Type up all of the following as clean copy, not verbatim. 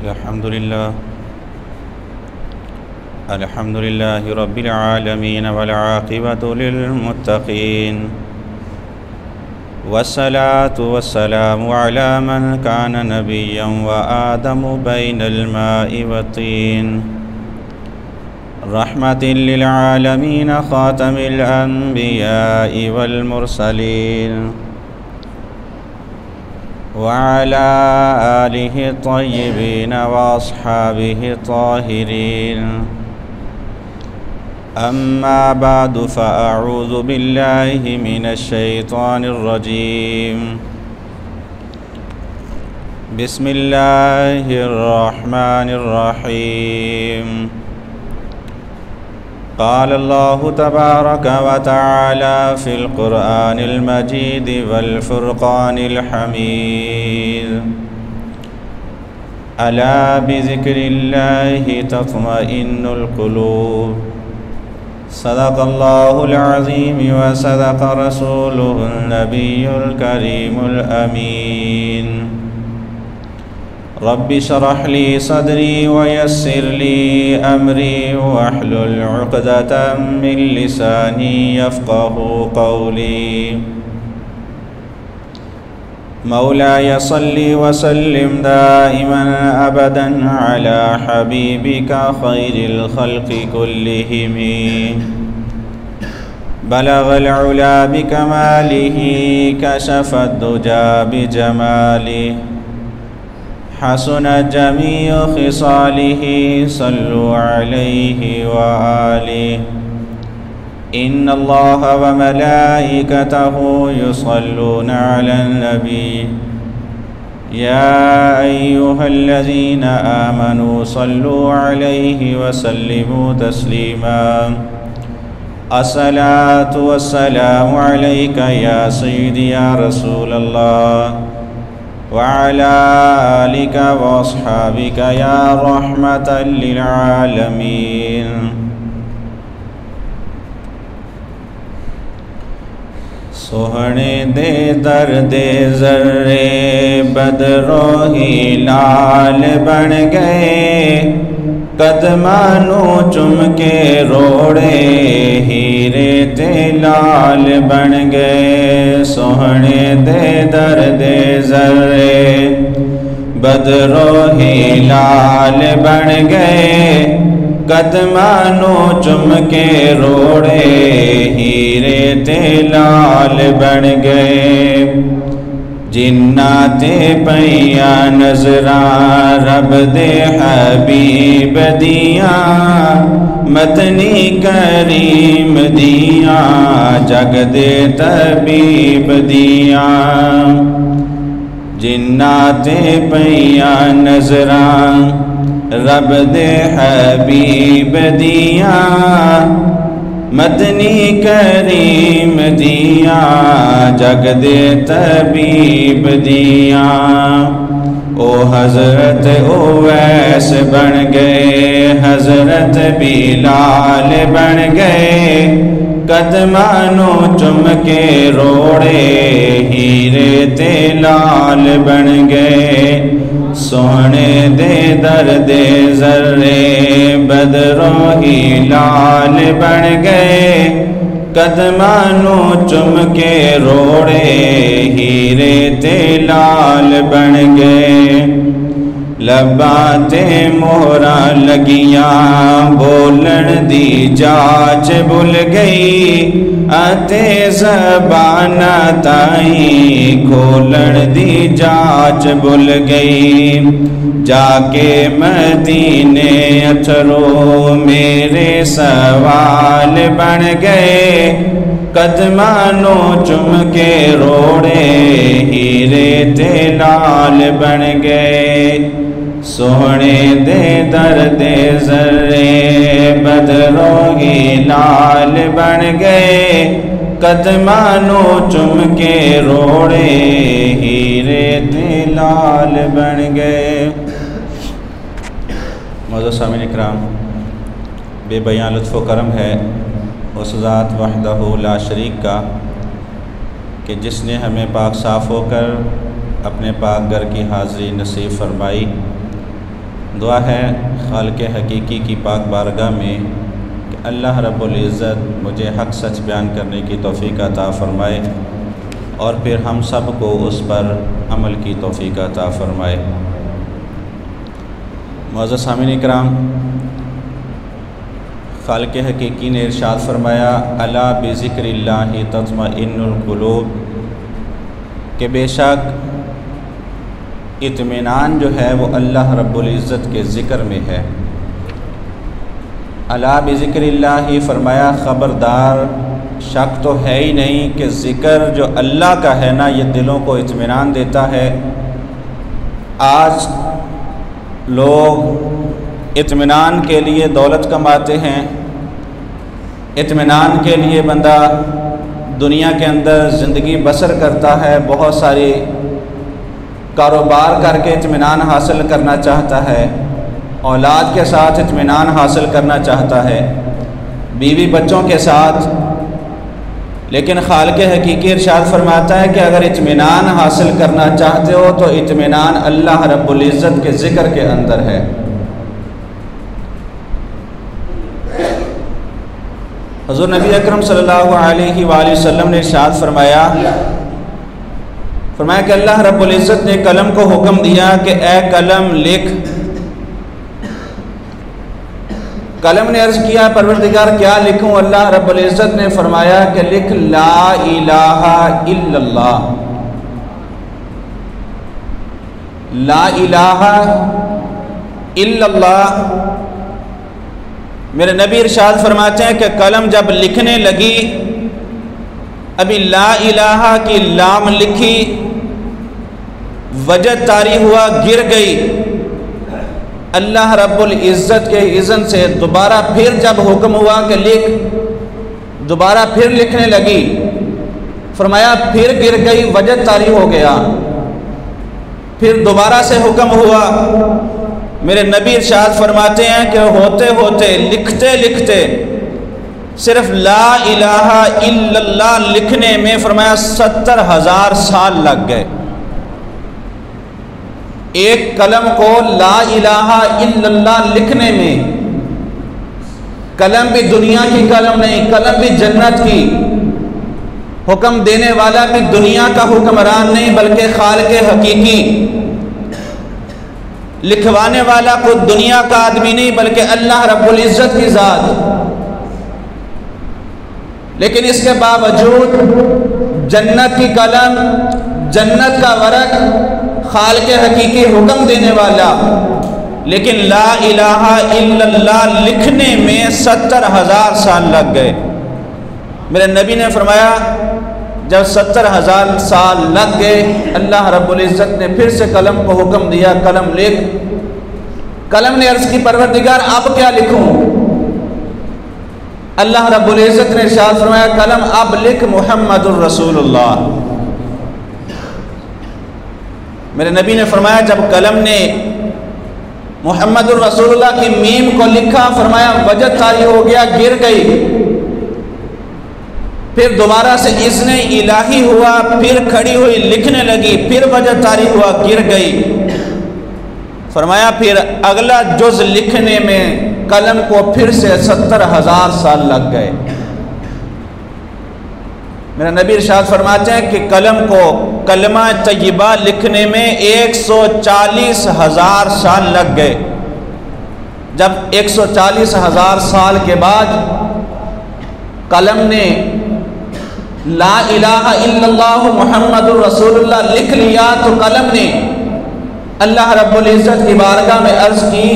الحمد لله رب العالمين والعاقبة للمتقين والصلاة والسلام على من كان نبيا وآدم بين الماء والطين رحمة للعالمين خاتم الأنبياء والمرسلين وعلى آله الطيبين وأصحابه الطاهرين أما بعد فأعوذ بالله من الشيطان الرجيم بسم الله الرحمن الرحيم قال الله تبارك وتعالى في القرآن المجيد والفرقان الحميد ألا بذكر الله تطمئن القلوب صدق الله العظيم وصدق رسوله النبي الكريم الأمين رب اشرح لي صدري ويسر لي أمري واحلل عقدة من لساني يفقه قولي مولاي صل وسلم دائما أبدا على حبيبك خير الخلق كلهم بلغ العلا بكماله كشف الدجى بجماله حسنت جميع خصاله صلوا عليه وآله إن الله وملائكته يصلون على النبي يا أيها الذين آمنوا صلوا عليه وسلموا تسليما الصلاة والسلام عليك يا سيدي يا رسول الله وعلى آلك وأصحابك يا رحمة للعالمين سوہنے دے درد ذرے بدرو ہی لال بن گئے قدمانو چم کے روڑے ہیرے تے لال بن گئے سوہنے دے درد ذرے بدرو ہی لال بن گئے قدمانو چم کے روڑے ہیرے تے لال بن گئے جنات پیا نظراں رب دے حبیب دیاں مدنی کریم دیاں جگ دے طبیب دیاں جنات پیا نظراں رب دے حبیب دیاں مدنی کریم دیاں جگ دے طبیب دیاں او حضرت اویس بن گئے حضرت بلال بن گئے قدمانو چم کے روڑے ہیرے تے لال بن گئے سونے دے درد ذرے بدرو ہی لال بن گئے قدمانو چم کے روڑے ہیرے تے لال بن گئے لباں تے مہراں لگیاں بولن دی جاچ بھل گئی اتے زبان تائیں کھولن دی جاچ بھل گئی جا کے مدینے اتھرو میرے سوال بن گئے قدمانو چم کے روڑے ہیرے تے لال بن گئے سونے دے درد ذرے بدرو ہی لال بن گئے قدمانو چم کے روڑے ہیرے تے لال بن گئے معزز سامعین اکرام بے بیان لطف و کرم ہے اس ذات وحدہ لا شریک کا کہ جس نے ہمیں پاک صاف ہو کر اپنے پاک گھر کی حاضری نصیب فرمائی دعا ہے خالق حقیقی کی پاک بارگاہ میں کہ اللہ رب العزت مجھے حق سچ بیان کرنے کی توفیق عطا فرمائے اور پھر ہم سب کو اس پر عمل کی توفیق عطا فرمائے۔ معزز سامعین کرام، خالق حقیقی نے ارشاد فرمایا الا بذکر اللہ تطمئن القلوب، کہ بے شک اطمینان جو ہے وہ اللہ رب العزت کے ذکر میں ہے۔ الا بذکر اللہ، فرمایا خبردار، شک تو ہے ہی نہیں کہ ذکر جو اللہ کا ہے نا یہ دلوں کو اطمینان دیتا ہے۔ آج لوگ اطمینان کے لیے دولت کماتے ہیں، اطمینان کے لیے بندہ دنیا کے اندر زندگی بسر کرتا ہے، بہت ساری کاروبار کر کے اطمینان حاصل کرنا چاہتا ہے، اولاد کے ساتھ اطمینان حاصل کرنا چاہتا ہے، بیوی بچوں کے ساتھ۔ لیکن خالق حقیقی ارشاد فرماتا ہے کہ اگر اطمینان حاصل کرنا چاہتے ہو تو اطمینان اللہ رب العزت کے ذکر کے اندر ہے۔ حضور نبی اکرم صلی اللہ علیہ وآلہ وسلم نے ارشاد فرمایا کہ اللہ رب العزت نے قلم کو حکم دیا کہ اے قلم لکھ۔ قلم نے عرض کیا پروردگار کیا لکھوں؟ اللہ رب العزت نے فرمایا کہ لکھ لا الہ الا اللہ۔ لا الہ الا اللہ۔ میرے نبی ارشاد فرماتے ہیں کہ قلم جب لکھنے لگی، ابھی لا الہ کی لام لکھی، وجد طاری ہوا، گر گئی۔ اللہ رب العزت کے اذن سے دوبارہ پھر جب حکم ہوا کہ لکھ، دوبارہ پھر لکھنے لگی، فرمایا پھر گر گئی، وجد طاری ہو گیا، پھر دوبارہ سے حکم ہوا۔ میرے نبی ارشاد فرماتے ہیں کہ ہوتے ہوتے لکھتے لکھتے صرف لا الہ الا اللہ لکھنے میں فرمایا 70,000 سال لگ گئے۔ ایک قلم کو لا الہ الا اللہ لکھنے میں، قلم بھی دنیا کی قلم نہیں، قلم بھی جنت کی، حکم دینے والا بھی دنیا کا حکمران نہیں بلکہ خالق حقیقی، لکھوانے والا خود دنیا کا آدمی نہیں بلکہ اللہ رب العزت کی ذات۔ لیکن اس کے باوجود جنت کی قلم، جنت کا ورق، خالق حقیقی حکم دینے والا، لیکن لا الہ الا اللہ لکھنے میں 70,000 سال لگ گئے۔ میرے نبی نے فرمایا جب 70,000 سال لگ گئے، اللہ رب العزت نے پھر سے قلم کو حکم دیا قلم لکھ۔ قلم نے عرض کی پروردگار اب کیا لکھوں؟ اللہ رب العزت نے ارشاد فرمایا قلم اب لکھ محمد الرسول اللہ۔ میرے نبی نے فرمایا جب قلم نے محمد الرسول اللہ کی میم کو لکھا، فرمایا وجد طاری ہو گیا، گر گئی، پھر دوبارہ سے اذن الہی ہوا، پھر کھڑی ہوئی لکھنے لگی، پھر وجد طاری ہوا، گر گئی۔ فرمایا پھر اگلا جز لکھنے میں قلم کو پھر سے 70,000 سال لگ گئے۔ میرا نبی ارشاد فرماتے ہیں کہ قلم کو کلمہ طیبہ لکھنے میں 140,000 سال لگ گئے۔ جب 140,000 سال کے بعد قلم نے لا الہ الا اللہ محمد الرسول اللہ لکھ لیا تو قلم نے اللہ رب العزت کی بارگاہ میں عرض کی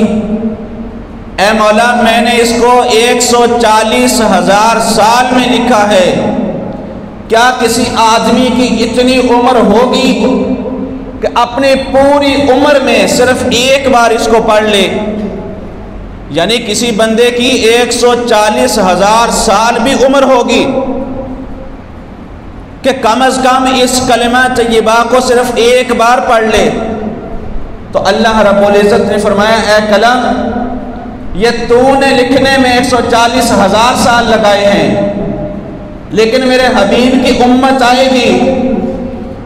اے مولا میں نے اس کو 140,000 سال میں لکھا ہے، کیا کسی آدمی کی اتنی عمر ہوگی کہ اپنی پوری عمر میں صرف ایک بار اس کو پڑھ لے؟ یعنی کسی بندے کی 140,000 سال بھی عمر ہوگی کہ کم از کم اس کلمہ طیبہ کو صرف ایک بار پڑھ لے۔ تو اللہ رب العزت نے فرمایا اے قلم یہ تو نے لکھنے میں 140,000 سال لگائے ہیں، لیکن میرے حبیب کی امت آئے گی،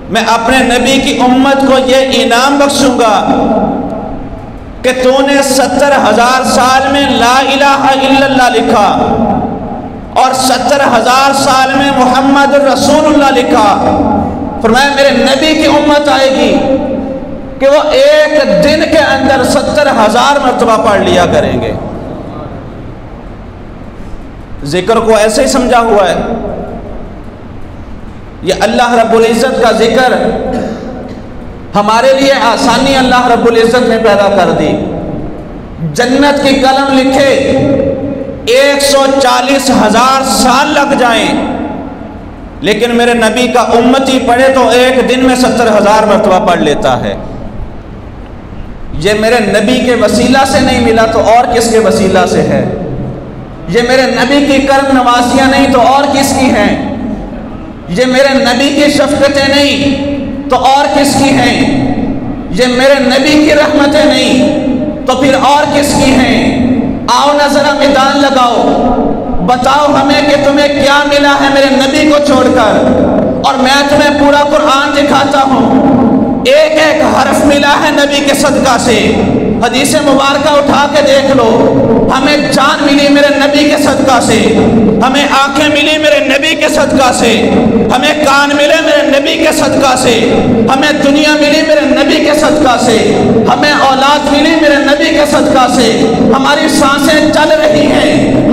میں اپنے نبی کی امت کو یہ انعام بخشوں گا کہ تو نے 70,000 سال میں لا الہ الا اللہ لکھا اور 70,000 سال میں محمد رسول اللہ لکھا. فرمایا میرے نبی کی امت آئے گی کہ وہ ایک دن کے اندر 70,000 مرتبہ پڑھ لیا کریں گے. ذکر کو ایسے ہی سمجھا ہوا ہے. یہ اللہ رب العزت کا ذکر ہمارے لیے آسانی اللہ رب العزت نے پیدا کر دی. جنت کی قلم لکھے 140,000 سال لگ جائیں، لیکن میرے نبی کا امتی پڑھے تو ایک دن میں 70,000 مرتبہ پڑھ لیتا ہے. یہ میرے نبی کے وسیلہ سے نہیں ملا تو اور کس کے وسیلہ سے ہے؟ یہ میرے نبی کی کرم نوازیاں نہیں تو اور کس کی ہیں؟ یہ میرے نبی کی شفقتیں نہیں تو اور کس کی ہیں؟ یہ میرے نبی کی رحمتیں نہیں تو پھر اور کس کی ہیں؟ آؤ نہ ذرا میدان لگاؤ، بتاؤ ہمیں کہ تمہیں کیا ملا ہے میرے نبی کو چھوڑ کر، اور میں تمہیں پورا قرآن دکھاتا ہوں. ایک ایک حرف ملا ہے نبی کے صدقہ سے. حدیث مبارکہ اٹھا کے دیکھ لو. ہمیں جان ملی میرے نبی کے صدقہ سے، ہمیں آنکھیں ملی میرے نبی کے صدقہ سے، ہمیں کان ملے میرے نبی کے صدقہ سے، ہمیں دنیا ملی میرے نبی کے صدقہ سے، ہمیں اولاد ملی میرے نبی کے صدقہ سے، ہماری سانسیں چل رہی ہیں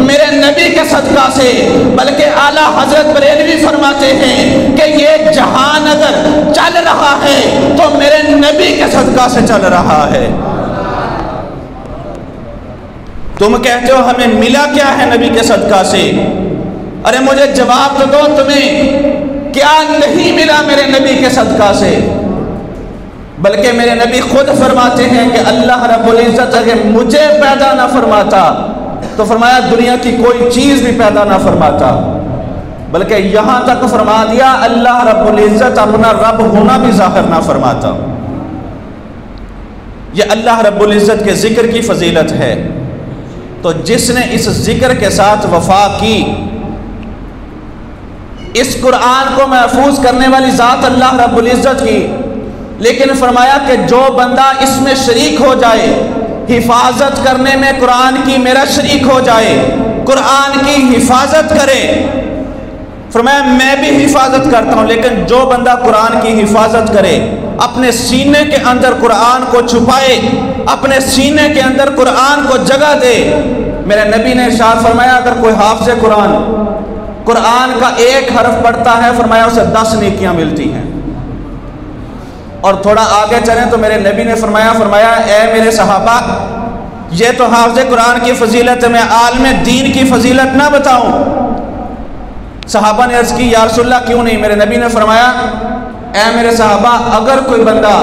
میرے نبی کے صدقہ سے. بلکہ اعلیٰ حضرت بریلوی فرماتے ہیں کہ یہ جہان اگر چل رہا ہے تو میرے نبی کے صدقہ سے چل رہا ہے. تم کہتے ہو ہمیں ملا کیا ہے نبی کے صدقہ سے؟ ارے مجھے جواب تو دو، تمہیں کیا نہیں ملا میرے نبی کے صدقہ سے؟ بلکہ میرے نبی خود فرماتے ہیں کہ اللہ رب العزت اگر مجھے پیدا نہ فرماتا تو فرمایا دنیا کی کوئی چیز بھی پیدا نہ فرماتا. بلکہ یہاں تک فرما دیا اللہ رب العزت اپنا رب ہونا بھی ظاہر نہ فرماتا. یہ اللہ رب العزت کے ذکر کی فضیلت ہے. تو جس نے اس ذکر کے ساتھ وفا کی، اس قرآن کو محفوظ کرنے والی ذات اللہ رب العزت کی، لیکن فرمایا کہ جو بندہ اس میں شریک ہو جائے، حفاظت کرنے میں قرآن کی میرا شریک ہو جائے، قرآن کی حفاظت کرے. فرمایا میں بھی حفاظت کرتا ہوں، لیکن جو بندہ قرآن کی حفاظت کرے، اپنے سینے کے اندر قرآن کو چھپائے، اپنے سینے کے اندر قرآن کو جگہ دے. میرے نبی نے ارشاد فرمایا اگر کوئی حافظ قرآن کا ایک حرف پڑھتا ہے، فرمایا اسے 10 نیکیاں ملتی ہیں. اور تھوڑا آگے چلیں تو میرے نبی نے فرمایا اے میرے صحابہ، یہ تو حافظ قرآن کی فضیلت ہے، میں عالم دین کی فضیلت نہ بتاؤں؟ صحابہ نے عرض کی یا رسول اللہ کیوں نہیں؟ میرے نبی نے فرمایا اے میرے صحابہ، اگر کوئی بندہ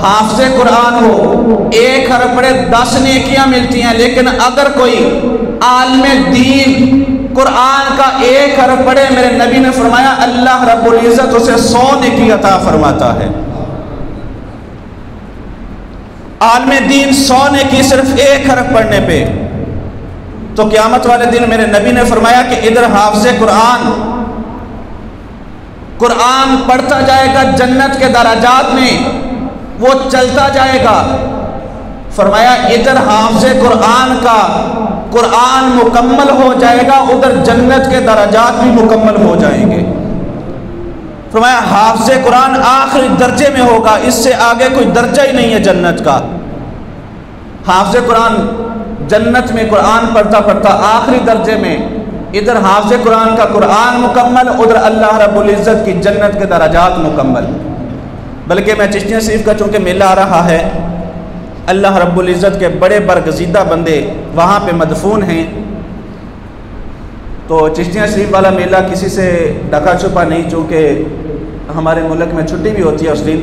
حافظ قرآن ہو، ایک حرف پڑھے 10 نیکیاں ملتی ہیں، لیکن اگر کوئی عالم دین قرآن کا ایک حرف پڑھے، میرے نبی نے فرمایا اللہ رب العزت اسے 100 نیکی عطا فرماتا ہے. عالم دین 100 نیکی صرف ایک حرف پڑھنے پہ. تو قیامت والے دن میرے نبی نے فرمایا کہ ادھر حافظ قرآن پڑھتا جائے گا جنت کے درجات میں، وہ چلتا جائے گا. فرمایا ادھر حافظ قرآن کا قرآن مکمل ہو جائے گا، ادھر جنت کے درجات بھی مکمل ہو جائیں گے. فرمایا حافظ قرآن آخری درجے میں ہوگا، اس سے آگے کوئی درجہ ہی نہیں ہے جنت کا. حافظ قرآن جنت میں قرآن پڑھتا پڑھتا آخری درجے میں، ادھر حافظ قرآن کا قرآن مکمل، ادھر اللہ رب العزت کی جنت کے درجات مکمل. بلکہ میں چشتیہ شریف کا چونکہ میلہ آ رہا ہے، اللہ رب العزت کے بڑے برگزیدہ بندے وہاں پہ مدفون ہیں، تو چشتیہ شریف والا میلہ کسی سے ڈھکا چھپا نہیں، چونکہ ہمارے ملک میں چھٹی بھی ہوتی ہے اس دن.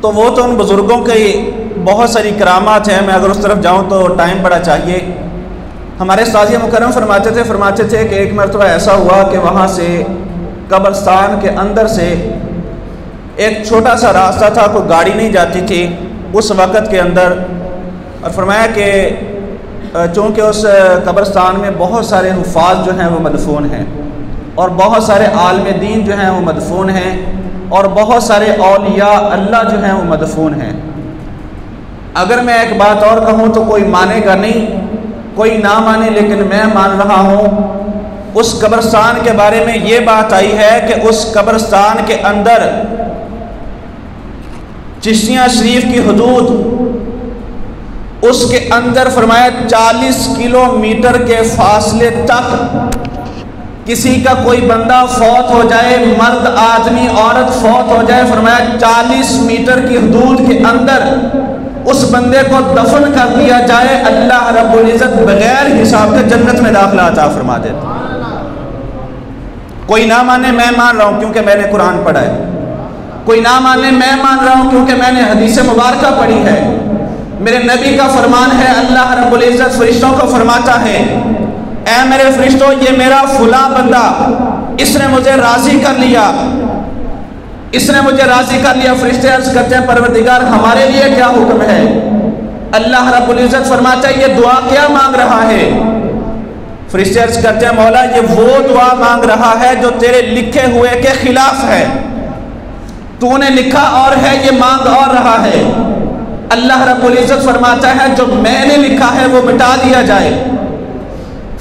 تو وہ تو ان بزرگوں کی بہت ساری کرامات ہیں، میں اگر اس طرف جاؤں تو ٹائم بڑا چاہیے. ہمارے استاذ مکرم فرماتے تھے کہ ایک مرتبہ ایسا ہوا کہ وہاں سے قبرستان کے اندر سے ایک چھوٹا سا راستہ تھا، کوئی گاڑی نہیں جاتی تھی اس وقت کے اندر. اور فرمایا کہ چونکہ اس قبرستان میں بہت سارے حفاظ جو ہیں وہ مدفون ہیں، اور بہت سارے عالم دین جو ہیں وہ مدفون ہیں، اور بہت سارے اولیاء اللہ جو ہیں وہ مدفون ہیں. اگر میں ایک بات اور کہوں تو کوئی مانے گا نہیں، کوئی نہ مانے، لیکن میں مان رہا ہوں۔ اس قبرستان کے بارے میں یہ بات آئی ہے کہ اس قبرستان کے اندر چشتیہ شریف کی حدود، اس کے اندر فرمایا 40 کلومیٹر کے فاصلے تک کسی کا کوئی بندہ فوت ہو جائے، مرد آدمی عورت فوت ہو جائے، فرمایا 40 میٹر کی حدود کے اندر اس بندے کو دفن کر دیا جائے، اللہ رب العزت بغیر حساب کے جنت میں داخلہ عطا فرما دیتا۔ کوئی نہ مانے، میں مان رہا ہوں کیونکہ میں نے قرآن پڑھا ہے۔ کوئی نہ مانے، میں مان رہا ہوں کیونکہ میں نے حدیث مبارکہ پڑھی ہے۔ میرے نبی کا فرمان ہے، اللہ رب العزت فرشتوں کو فرماتا ہے، اے میرے فرشتوں، یہ میرا فلاں بندہ، اس نے مجھے راضی کر لیا، اس نے مجھے راضی کر لیا۔ فرشتے عرض کرتے ہیں، پروردگار ہمارے لیے کیا حکم ہے؟ اللہ رب العزت فرماتا ہے، یہ دعا کیا مانگ رہا ہے؟ فرشتے عرض کرتے ہیں، مولا یہ وہ دعا مانگ رہا ہے جو تیرے لکھے ہوئے کے خلاف ہے، تو نے لکھا اور ہے، یہ مانگ اور رہا ہے۔ اللہ رب العزت فرماتا ہے، جو میں نے لکھا ہے وہ مٹا دیا جائے۔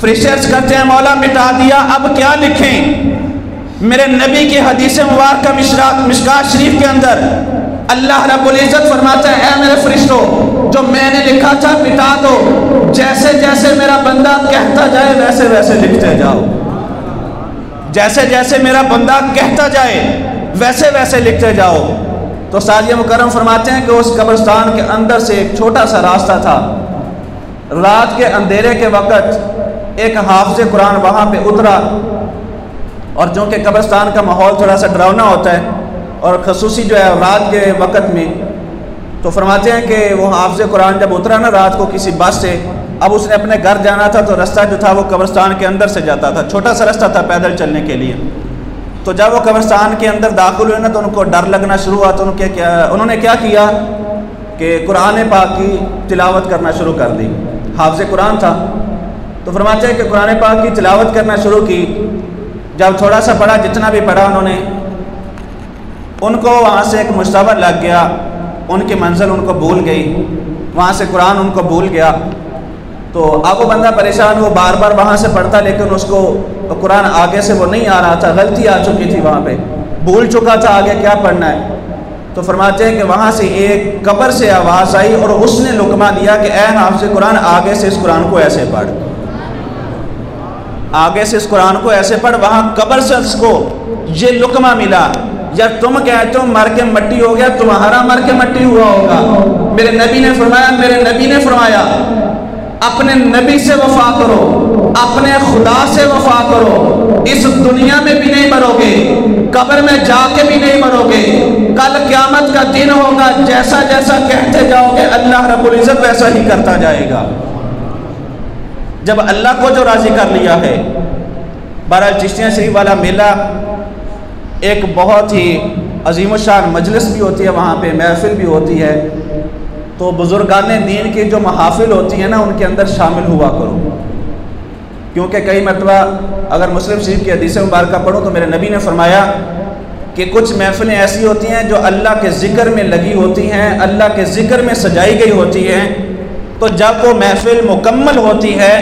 فرشتے عرض کرتے ہیں، مولا مٹا دیا، اب کیا لکھیں؟ میرے نبی کی حدیث مبارکہ مشکات شریف کے اندر اللہ رب العزت فرماتا ہے، اے میرے فرشتوں، جو میں نے لکھا تھا مٹا دو، جیسے جیسے میرا بندہ کہتا جائے ویسے ویسے لکھتے جاؤ، جیسے جیسے میرا بندہ کہتا جائے ویسے ویسے لکھتے جاؤ۔ تو سعدیہ مکرم فرماتے ہیں کہ اس قبرستان کے اندر سے ایک چھوٹا سا راستہ تھا۔ رات کے اندھیرے کے وقت ایک حافظ قرآن وہاں پہ اترا، اور چونکہ قبرستان کا ماحول تھوڑا سا ڈراؤنا ہوتا ہے، اور خصوصی جو ہے رات کے وقت میں، تو فرماتے ہیں کہ وہ حافظ قرآن جب اترا نا رات کو کسی بس سے، اب اس نے اپنے گھر جانا تھا، تو رستہ جو تھا وہ قبرستان کے اندر سے جاتا تھا، چھوٹا سا رستہ تھا پیدل چلنے کے لیے۔ تو جب وہ قبرستان کے اندر داخل ہوئے نا تو ان کو ڈر لگنا شروع ہوا، تو انہوں نے کیا کیا کہ قرآن پاک کی تلاوت کرنا شروع کر دی۔ حافظ قرآن تھا، تو فرماتے ہیں کہ قرآن پاک کی تلاوت کرنا شروع کی۔ جب تھوڑا سا پڑھا، جتنا بھی پڑھا انہوں نے، ان کو وہاں سے ایک مشتبہ لگ گیا، ان کی منزل ان کو بھول گئی، وہاں سے قرآن ان کو بھول گیا۔ تو اب وہ بندہ پریشان، وہ بار بار وہاں سے پڑھتا، لیکن اس کو قرآن آگے سے وہ نہیں آ رہا تھا، غلطی آ چکی تھی، وہاں پہ بھول چکا تھا آگے کیا پڑھنا ہے۔ تو فرماتے ہیں کہ وہاں سے ایک قبر سے آواز آئی، اور اس نے لقمہ دیا کہ اے حافظ قرآن، آگے سے اس قرآن کو ایسے پڑھ، آگے سے اس قرآن کو ایسے پڑھ۔ وہاں قبر سے اس کو یہ لقمہ ملا، یا تم کہتے ہو مر کے مٹی ہو گیا، تمہارا مر کے مٹی ہوا ہوگا۔ میرے نبی نے فرمایا اپنے نبی سے وفا کرو، اپنے خدا سے وفا کرو، اس دنیا میں بھی نہیں مرو گے، قبر میں جا کے بھی نہیں مرو گے، کل قیامت کا دن ہوگا، جیسا جیسا کہتے جاؤ گے اللہ رب العزت ویسا ہی کرتا جائے گا۔ جب اللہ کو جو راضی کر لیا ہے۔ بہرحال چشتیہ شریف والا میلہ ایک بہت ہی عظیم الشان مجلس بھی ہوتی ہے، وہاں پہ محفل بھی ہوتی ہے، تو بزرگان دین کی جو محافل ہوتی ہیں نا، ان کے اندر شامل ہوا کرو، کیونکہ کئی مرتبہ اگر مسلم شریف کی حدیث مبارکہ پڑھوں تو میرے نبی نے فرمایا کہ کچھ محفلیں ایسی ہوتی ہیں جو اللہ کے ذکر میں لگی ہوتی ہیں، اللہ کے ذکر میں سجائی گئی ہوتی ہیں، تو جب وہ محفل مکمل ہوتی ہے،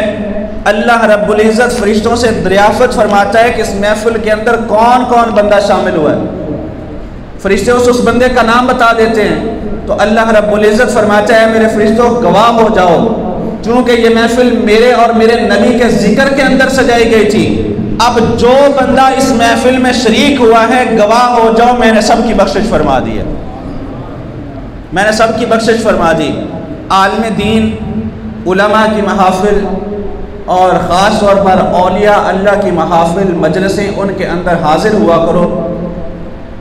اللہ رب العزت فرشتوں سے دریافت فرماتا ہے کہ اس محفل کے اندر کون کون بندہ شامل ہوا ہے۔ فرشتے اس بندے کا نام بتا دیتے ہیں، تو اللہ رب العزت فرماتا ہے میرے فرشتوں گواہ ہو جاؤ، چونکہ یہ محفل میرے اور میرے نبی کے ذکر کے اندر سجائی گئی تھی، اب جو بندہ اس محفل میں شریک ہوا ہے گواہ ہو جاؤ، میں نے سب کی بخشش فرما دی ہے، میں نے سب کی بخشش فرما دی۔ عالم دین، علماء کی محافل، اور خاص طور پر اولیاء اللہ کی محافل مجلسیں، ان کے اندر حاضر ہوا کرو۔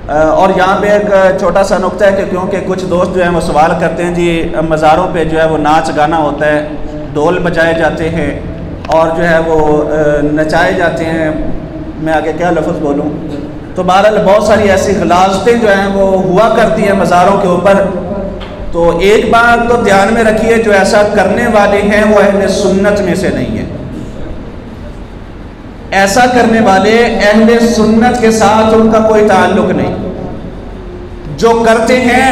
اور یہاں پہ ایک چھوٹا سا نقطہ ہے کہ کیونکہ کچھ دوست جو ہیں وہ سوال کرتے ہیں جی مزاروں پہ جو ہے وہ ناچ گانا ہوتا ہے، ڈھول بجائے جاتے ہیں اور جو ہے وہ نچائے جاتے ہیں، میں آگے کیا لفظ بولوں، تو بہرحال بہت ساری ایسی غلاظتیں جو ہیں وہ ہوا کرتی ہیں مزاروں کے اوپر۔ تو ایک بات تو دھیان میں رکھیے، جو ایسا کرنے والے ہیں وہ اہل سنت میں سے نہیں ہے، ایسا کرنے والے اہل سنت کے ساتھ ان کا کوئی تعلق نہیں، جو کرتے ہیں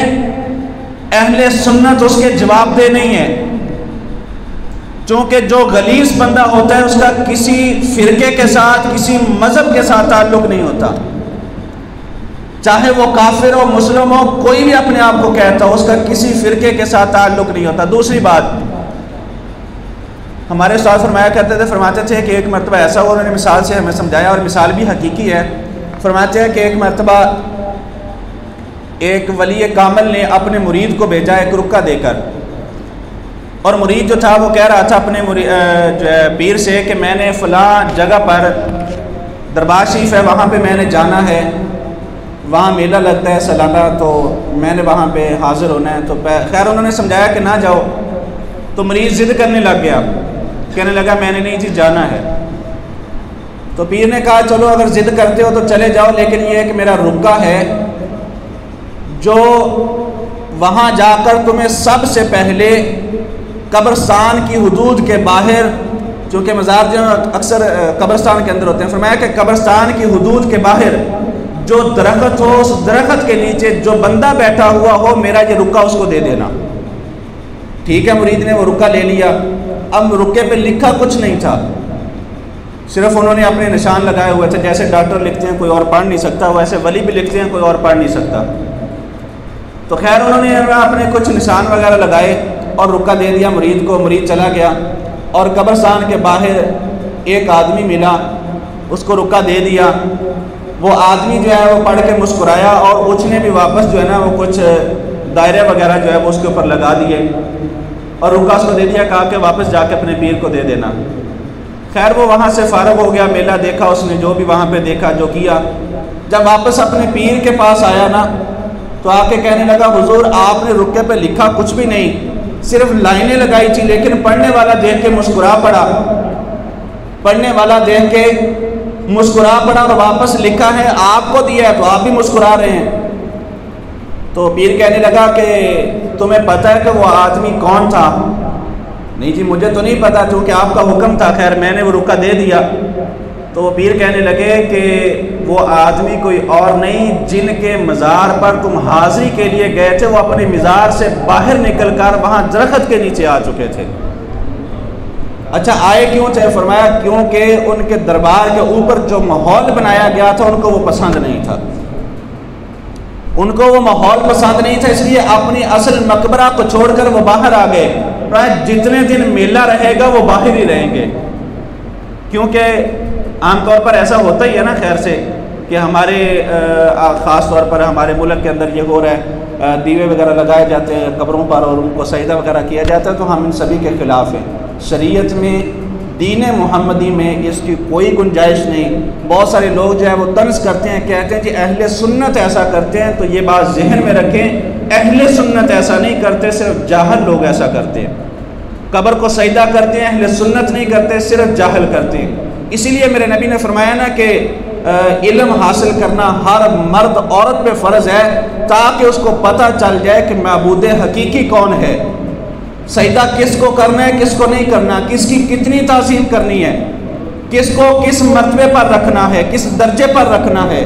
اہل سنت اس کے جواب دہ نہیں ہے، چونکہ جو غلیظ بندہ ہوتا ہے اس کا کسی فرقے کے ساتھ، کسی مذہب کے ساتھ تعلق نہیں ہوتا، چاہے وہ کافر ہو مسلم ہو، کوئی بھی اپنے آپ کو کہتا ہو، اس کا کسی فرقے کے ساتھ تعلق نہیں ہوتا۔ دوسری بات، ہمارے استاد فرمایا کرتے تھے، فرماتے تھے کہ ایک مرتبہ ایسا ہوا، انہوں نے مثال سے ہمیں سمجھایا اور مثال بھی حقیقی ہے۔ فرماتے ہیں کہ ایک مرتبہ ایک ولی کامل نے اپنے مرید کو بھیجا ایک رکہ دے کر، اور مرید جو تھا وہ کہہ رہا تھا اپنے پیر سے کہ میں نے فلاں جگہ پر دربار شریف ہے، وہاں پہ میں نے جانا ہے، وہاں میلہ لگتا ہے سالانہ، تو میں نے وہاں پہ حاضر ہونا ہے۔ تو خیر انہوں نے سمجھایا کہ نہ جاؤ، تو مریض ضد کرنے لگ گیا، کہنے لگا میں نے نہیں جی جانا ہے۔ تو پیر نے کہا چلو اگر ضد کرتے ہو تو چلے جاؤ، لیکن یہ ہے کہ میرا رکہ ہے جو وہاں جا کر تمہیں سب سے پہلے قبرستان کی حدود کے باہر، چونکہ مزار جو اکثر قبرستان کے اندر ہوتے ہیں، فرمایا کہ قبرستان کی حدود کے باہر جو درخت ہو، اس درخت کے نیچے جو بندہ بیٹھا ہوا ہو، میرا یہ رکہ اس کو دے دینا۔ ٹھیک ہے، مرید نے وہ رکہ لے لیا۔ اب رکے پہ لکھا کچھ نہیں تھا، صرف انہوں نے اپنے نشان لگائے ہوئے تھے، جیسے ڈاکٹر لکھتے ہیں کوئی اور پڑھ نہیں سکتا، ویسے ولی بھی لکھتے ہیں کوئی اور پڑھ نہیں سکتا۔ تو خیر انہوں نے اپنے کچھ نشان وغیرہ لگائے اور رکہ دے دیا مرید کو، مرید چلا گیا، اور قبرستان کے باہر ایک آدمی ملا، اس کو رکہ دے دیا۔ وہ آدمی جو ہے وہ پڑھ کے مسکرایا، اور اس نے بھی واپس جو ہے نا وہ کچھ دائرے وغیرہ جو ہے وہ اس کے اوپر لگا دیے، اور رکہ اس کو دے دیا، کہا کہ واپس جا کے اپنے پیر کو دے دینا۔ خیر وہ وہاں سے فارغ ہو گیا، میلہ دیکھا اس نے، جو بھی وہاں پہ دیکھا جو کیا۔ جب واپس اپنے پیر کے پاس آیا نا، تو آ کے کہنے لگا حضور آپ نے رکے پہ لکھا کچھ بھی نہیں، صرف لائنیں لگائی تھی، لیکن پڑھنے والا دیکھ کے مسکرا پڑا، پڑھنے والا دیکھ کے مسکرا پڑا، اور واپس لکھا ہے آپ کو دیا ہے تو آپ بھی مسکرا رہے ہیں۔ تو پیر کہنے لگا کہ تمہیں پتہ ہے کہ وہ آدمی کون تھا؟ نہیں جی مجھے تو نہیں پتا، چونکہ آپ کا حکم تھا، خیر میں نے وہ رکہ دے دیا۔ تو وہ پیر کہنے لگے کہ وہ آدمی کوئی اور نہیں، جن کے مزار پر تم حاضری کے لیے گئے تھے، وہ اپنے مزار سے باہر نکل کر وہاں درخت کے نیچے آ چکے تھے۔ اچھا آئے کیوں تھے؟ فرمایا کیونکہ ان کے دربار کے اوپر جو ماحول بنایا گیا تھا ان کو وہ پسند نہیں تھا، ان کو وہ ماحول پسند نہیں تھا، اس لیے اپنی اصل مقبرہ کو چھوڑ کر وہ باہر آ گئے۔ جتنے دن میلہ رہے گا وہ باہر ہی رہیں گے، کیونکہ عام طور پر ایسا ہوتا ہی ہے نا، خیر سے کہ ہمارے خاص طور پر ہمارے ملک کے اندر یہ ہو رہا ہے، دیوے وغیرہ لگائے جاتے ہیں قبروں پر اور ان کو سجدہ وغیرہ کیا جاتا ہے، تو ہم ان سبھی کے خلاف ہیں۔ شریعت میں، دین محمدی میں اس کی کوئی گنجائش نہیں۔ بہت سارے لوگ جو ہے وہ طنز کرتے ہیں، کہتے ہیں جی اہل سنت ایسا کرتے ہیں، تو یہ بات ذہن میں رکھیں، اہل سنت ایسا نہیں کرتے، صرف جاہل لوگ ایسا کرتے ہیں۔ قبر کو سجدہ کرتے ہیں، اہل سنت نہیں کرتے، صرف جاہل کرتے ہیں۔ اسی لیے میرے نبی نے فرمایا نا کہ علم حاصل کرنا ہر مرد عورت پہ فرض ہے، تاکہ اس کو پتہ چل جائے کہ معبود حقیقی کون ہے، سجدہ کس کو کرنا ہے کس کو نہیں کرنا، کس کی کتنی تعظیم کرنی ہے، کس کو کس مرتبے پر رکھنا ہے، کس درجے پر رکھنا ہے۔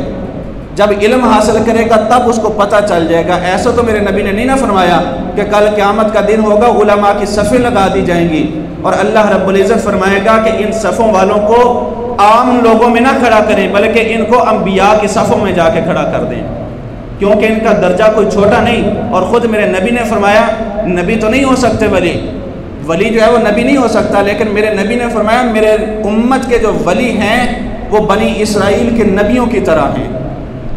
جب علم حاصل کرے گا تب اس کو پتہ چل جائے گا۔ ایسا تو میرے نبی نے نہیں نہ فرمایا کہ کل قیامت کا دن ہوگا، علماء کی صفیں لگا دی جائیں گی، اور اللہ رب العزت فرمائے گا کہ ان صفوں والوں کو عام لوگوں میں نہ کھڑا کریں، بلکہ ان کو انبیاء کی صفوں میں جا کے کھڑا کر دیں، کیونکہ ان کا درجہ کوئی چھوٹا نہیں۔ اور خود میرے نبی نے فرمایا، نبی تو نہیں ہو سکتے ولی جو ہے وہ نبی نہیں ہو سکتا، لیکن میرے نبی نے فرمایا میرے امت کے جو ولی ہیں وہ بنی اسرائیل کے نبیوں کی طرح ہیں،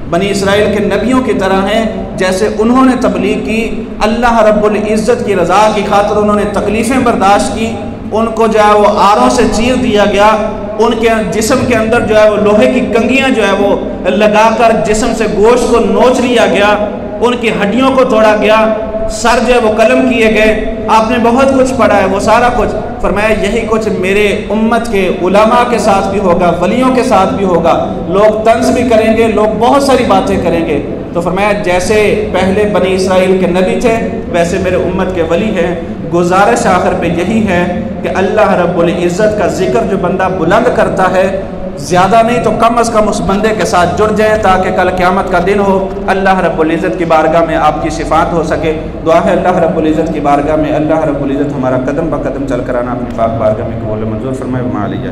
بنی اسرائیل کے نبیوں کی طرح ہیں۔ جیسے انہوں نے تبلیغ کی، اللہ رب العزت کی رضا کی خاطر انہوں نے تکلیفیں برداشت کی، ان کو جو ہے وہ آروں سے چیر دیا گیا، ان کے جسم کے اندر جو ہے وہ لوہے کی کنگیاں جو ہے وہ لگا کر جسم سے گوشت کو نوچ لیا گیا، ان کی ہڈیوں کو توڑا گیا، سر جو ہے وہ قلم کیے گئے۔ آپ نے بہت کچھ پڑھا ہے، وہ سارا کچھ فرمایا یہی کچھ میرے امت کے علماء کے ساتھ بھی ہوگا، ولیوں کے ساتھ بھی ہوگا۔ لوگ طنز بھی کریں گے، لوگ بہت ساری باتیں کریں گے۔ تو فرمایا جیسے پہلے بنی اسرائیل کے نبی تھے ویسے میرے امت کے ولی ہیں۔ گزارش آخر پہ یہی ہے کہ اللہ رب العزت کا ذکر جو بندہ بلند کرتا ہے، زیادہ نہیں تو کم از کم اس بندے کے ساتھ جڑ جائیں تاکہ کل قیامت کا دن ہو، اللہ رب العزت کی بارگاہ میں آپ کی شفاعت ہو سکے۔ دعا ہے اللہ رب العزت کی بارگاہ میں اللہ رب العزت ہمارا قدم بقدم چل کر آنا اپنی پاک بارگاہ میں قبول و منظور فرمائے۔ وما علیہ۔